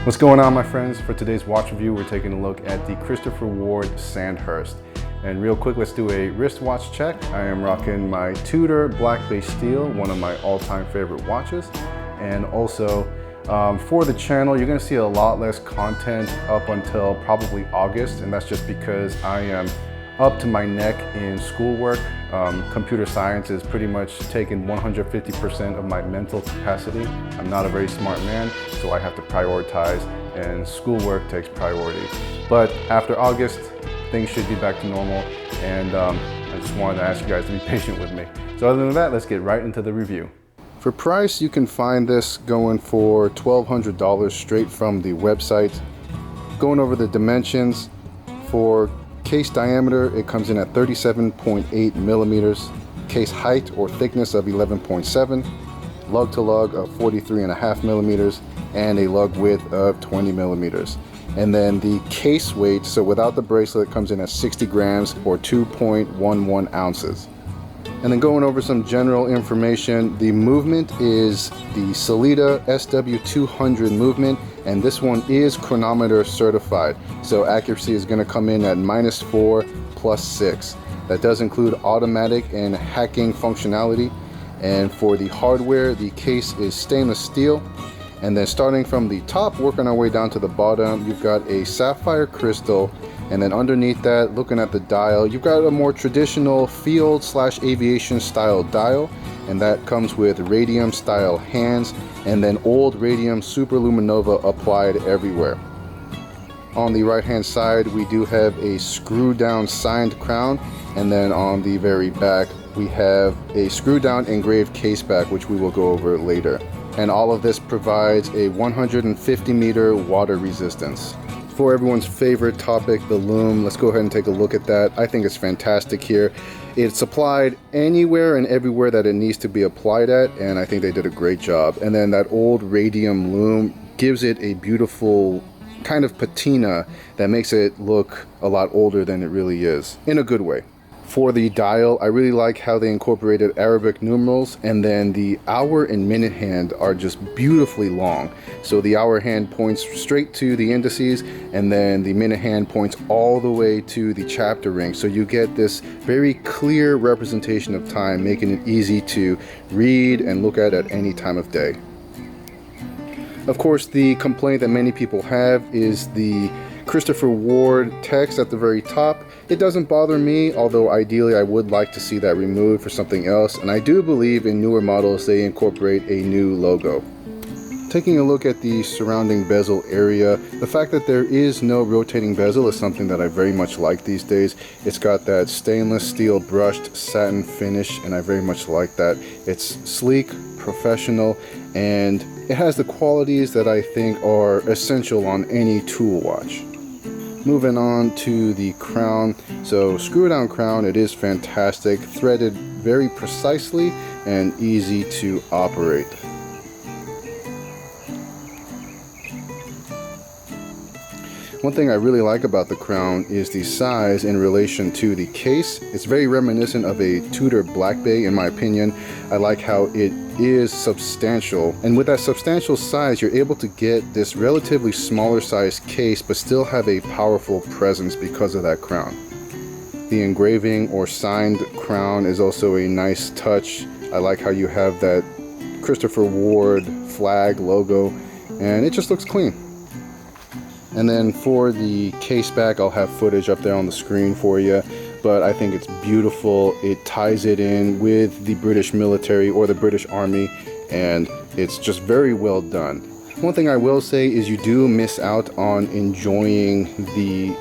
What's going on, my friends? For today's watch review, we're taking a look at the Christopher Ward Sandhurst. And real quick, let's do a wristwatch check. I am rocking my Tudor Black Bay Steel, one of my all-time favorite watches. And also, for the channel, you're gonna see a lot less content up until probably August, and that's just because I am up to my neck in schoolwork. Computer science is pretty much taking 150% of my mental capacity. I'm not a very smart man, so I have to prioritize, and schoolwork takes priority. But after August, things should be back to normal, and I just wanted to ask you guys to be patient with me. So other than that, let's get right into the review. For price, you can find this going for $1,200 straight from the website. Going over the dimensions, for case diameter, it comes in at 37.8 millimeters, case height or thickness of 11.7, lug to lug of 43.5 millimeters, and a lug width of 20 millimeters. And then the case weight, so without the bracelet, comes in at 60 grams or 2.11 ounces. And then going over some general information, the movement is the Sellita SW200 movement, and this one is chronometer certified. So accuracy is going to come in at -4 +6. That does include automatic and hacking functionality. And for the hardware, the case is stainless steel. And then starting from the top, working our way down to the bottom, you've got a sapphire crystal. And then underneath that, looking at the dial, you've got a more traditional field/aviation style dial, and that comes with radium style hands, and then old radium superluminova applied everywhere. On the right hand side, we do have a screw down signed crown, and then on the very back, we have a screw down engraved caseback, which we will go over later. And all of this provides a 150 meter water resistance. For everyone's favorite topic, the lume, let's go ahead and take a look at that. I think it's fantastic here. It's applied anywhere and everywhere that it needs to be applied at, and I think they did a great job. And then that old radium lume gives it a beautiful kind of patina that makes it look a lot older than it really is, in a good way. For the dial, I really like how they incorporated Arabic numerals, and then the hour and minute hand are just beautifully long. So the hour hand points straight to the indices, and then the minute hand points all the way to the chapter ring. So you get this very clear representation of time, making it easy to read and look at any time of day. Of course, the complaint that many people have is the Christopher Ward text at the very top. It doesn't bother me, although ideally I would like to see that removed for something else, and I do believe in newer models they incorporate a new logo. Taking a look at the surrounding bezel area, the fact that there is no rotating bezel is something that I very much like these days. It's got that stainless steel brushed satin finish, and I very much like that. It's sleek, professional, and it has the qualities that I think are essential on any tool watch. Moving on to the crown. So screw down crown, it is fantastic, threaded very precisely and easy to operate. One thing I really like about the crown is the size in relation to the case. It's very reminiscent of a Tudor Black Bay in my opinion. I like how it is substantial, and with that substantial size you're able to get this relatively smaller sized case but still have a powerful presence because of that crown. The engraving or signed crown is also a nice touch. I like how you have that Christopher Ward flag logo, and it just looks clean. And then for the case back, I'll have footage up there on the screen for you, but I think it's beautiful. It ties it in with the British military or the British Army, and it's just very well done. One thing I will say is you do miss out on enjoying the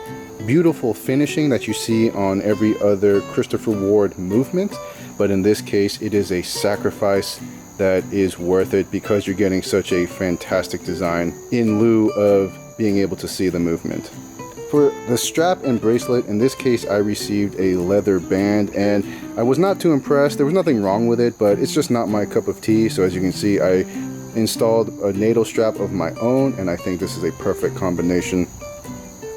beautiful finishing that you see on every other Christopher Ward movement, but in this case it is a sacrifice that is worth it because you're getting such a fantastic design in lieu of being able to see the movement. For the strap and bracelet, in this case I received a leather band, and I was not too impressed. There was nothing wrong with it, but it's just not my cup of tea. So as you can see, I installed a NATO strap of my own, and I think this is a perfect combination.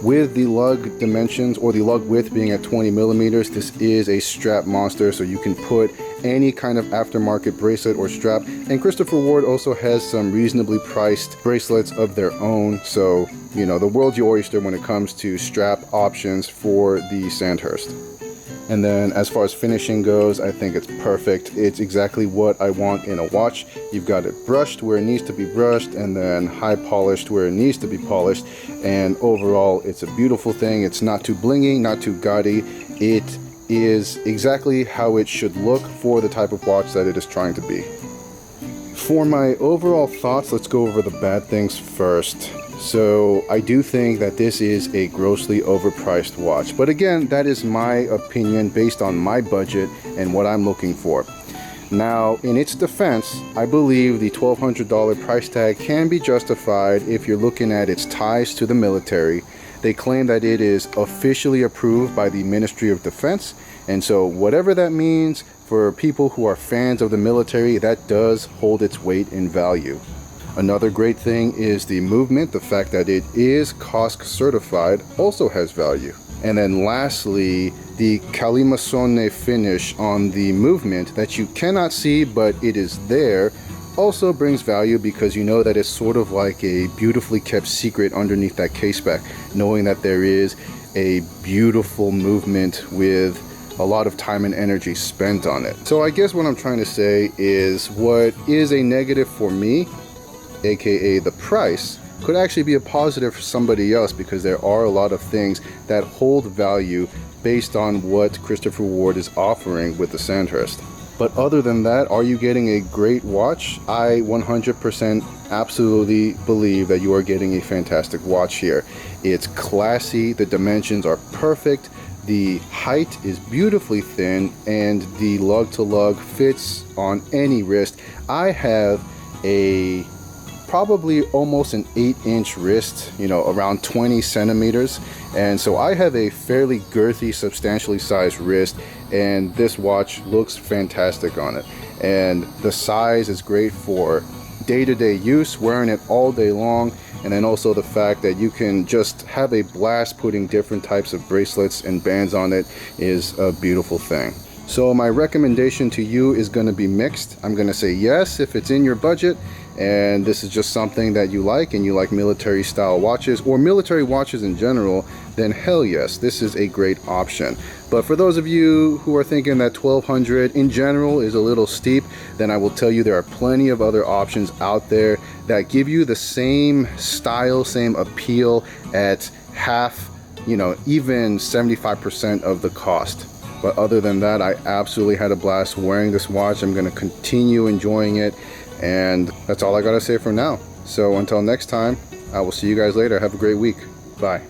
With the lug dimensions or the lug width being at 20 millimeters, this is a strap monster, so you can put any kind of aftermarket bracelet or strap. And Christopher Ward also has some reasonably priced bracelets of their own. So, you know, the world's your oyster when it comes to strap options for the Sandhurst. And then as far as finishing goes, I think it's perfect. It's exactly what I want in a watch. You've got it brushed where it needs to be brushed, and then high polished where it needs to be polished. And overall, it's a beautiful thing. It's not too blingy, not too gaudy. It is exactly how it should look for the type of watch that it is trying to be. For my overall thoughts, let's go over the bad things first. So I do think that this is a grossly overpriced watch, but again, that is my opinion based on my budget and what I'm looking for. Now, in its defense, I believe the $1,200 price tag can be justified if you're looking at its ties to the military. They claim that it is officially approved by the Ministry of Defense, and so whatever that means for people who are fans of the military, that does hold its weight in value. Another great thing is the movement. The fact that it is COSC certified also has value. And then lastly, the calimaçone finish on the movement that you cannot see, but it is there, also brings value because you know that it's sort of like a beautifully kept secret underneath that caseback, knowing that there is a beautiful movement with a lot of time and energy spent on it. So I guess what I'm trying to say is what is a negative for me, aka the price, could actually be a positive for somebody else because there are a lot of things that hold value based on what Christopher Ward is offering with the Sandhurst. But other than that, are you getting a great watch? I 100% absolutely believe that you are getting a fantastic watch here. It's classy, the dimensions are perfect, the height is beautifully thin, and the lug to lug fits on any wrist. I have a probably almost an 8-inch wrist, you know, around 20 centimeters, and so I have a fairly girthy, substantially sized wrist, and this watch looks fantastic on it. And the size is great for day-to-day use, wearing it all day long, and then also the fact that you can just have a blast putting different types of bracelets and bands on it is a beautiful thing. So my recommendation to you is going to be mixed. I'm going to say yes if it's in your budget and this is just something that you like and you like military style watches or military watches in general, then hell yes, this is a great option. But for those of you who are thinking that $1,200 in general is a little steep, then I will tell you there are plenty of other options out there that give you the same style, same appeal at half, you know, even 75% of the cost. But other than that, I absolutely had a blast wearing this watch. I'm going to continue enjoying it, and that's all I got to say for now. So until next time, I will see you guys later. Have a great week. Bye.